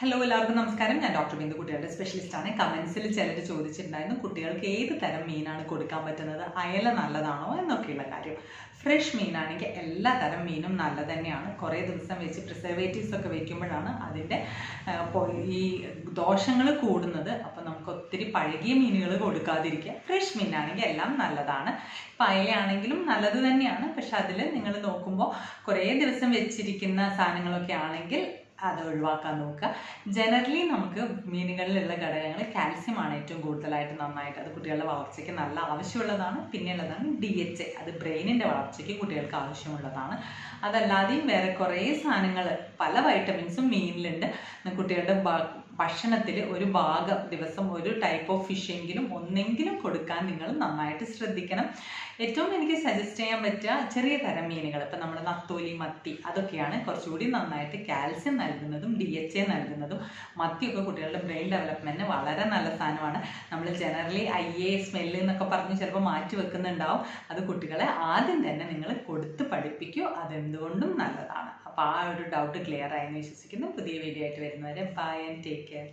Hello എല്ലാവർക്കും നമസ്കാരം. ഞാൻ ഡോക്ടർ ബിന്ദു, കുട്ടികളുടെ സ്പെഷ്യലിസ്റ്റാണ്. കമൻസിൽ ചിലർ ചോദിച്ചിട്ടുണ്ടായിരുന്നു കുട്ടികൾക്ക് ഏത് തരം മീനാണ് കൊടുക്കാൻ പറ്റുന്നത്, അയല നല്ലതാണോ എന്നൊക്കെയുള്ള കാര്യം. ഫ്രഷ് മീനാണെങ്കിൽ എല്ലാ തരം മീനും നല്ലത് തന്നെയാണ്. കുറേ ദിവസം വെച്ച് പ്രിസർവേറ്റീവ്സ് ഒക്കെ വെക്കുമ്പോഴാണ് അതിൻ്റെ ഈ ദോഷങ്ങൾ കൂടുന്നത്. അപ്പോൾ നമുക്ക് ഒത്തിരി പഴകിയ മീനുകൾ കൊടുക്കാതിരിക്കുക. ഫ്രഷ് മീനാണെങ്കിൽ എല്ലാം നല്ലതാണ്. ഇപ്പം അയലയാണെങ്കിലും നല്ലത് തന്നെയാണ്. പക്ഷെ അതിൽ നിങ്ങൾ നോക്കുമ്പോൾ കുറേ ദിവസം വെച്ചിരിക്കുന്ന സാധനങ്ങളൊക്കെ ആണെങ്കിൽ അത് ഒഴിവാക്കാൻ നോക്കുക. ജനറലി നമുക്ക് മീനുകളിലുള്ള ഘടകങ്ങൾ കാൽസ്യമാണ് ഏറ്റവും കൂടുതലായിട്ട് നന്നായിട്ട്, അത് കുട്ടികളുടെ വളർച്ചയ്ക്ക് നല്ല ആവശ്യമുള്ളതാണ്. പിന്നെയുള്ളതാണ് DHA, അത് ബ്രെയിനിൻ്റെ വളർച്ചയ്ക്ക് കുട്ടികൾക്ക് ആവശ്യമുള്ളതാണ്. അതല്ലാതെയും വേറെ കുറേ സാധനങ്ങൾ, പല വൈറ്റമിൻസും മീനിലുണ്ട്. കുട്ടികളുടെ ഭക്ഷണത്തിൽ ഒരു ഭാഗം ദിവസം ഒരു ടൈപ്പ് ഓഫ് ഫിഷ് എങ്കിലും ഒന്നെങ്കിലും കൊടുക്കാൻ നിങ്ങൾ നന്നായിട്ട് ശ്രദ്ധിക്കണം. ഏറ്റവും എനിക്ക് സജസ്റ്റ് ചെയ്യാൻ പറ്റുക ചെറിയ തരം മീനുകൾ, ഇപ്പം നമ്മൾ നത്തോലി, മത്തി, അതൊക്കെയാണ് കുറച്ചുകൂടി നന്നായിട്ട് കാൽസ്യം നൽകുന്നതും DHA നൽകുന്നതും. മത്തിയൊക്കെ കുട്ടികളുടെ ബ്രെയിൻ ഡെവലപ്മെൻറ്റിന് വളരെ നല്ല സാധനമാണ്. നമ്മൾ ജനറലി സ്മെല്ല് എന്നൊക്കെ പറഞ്ഞ് ചിലപ്പോൾ മാറ്റി വെക്കുന്നുണ്ടാവും. അത് കുട്ടികളെ ആദ്യം തന്നെ നിങ്ങൾ കൊടുത്ത് പഠിപ്പിക്കുക, അതെന്തുകൊണ്ടും നല്ലതാണ്. അപ്പോൾ ആ ഒരു ഡൗട്ട് ക്ലിയർ ആയെന്ന് വിശ്വസിക്കുന്നു. പുതിയ വീഡിയോ ആയിട്ട് വരുന്നവരെ ബൈ ആൻഡ് ടേക്ക് കെയർ.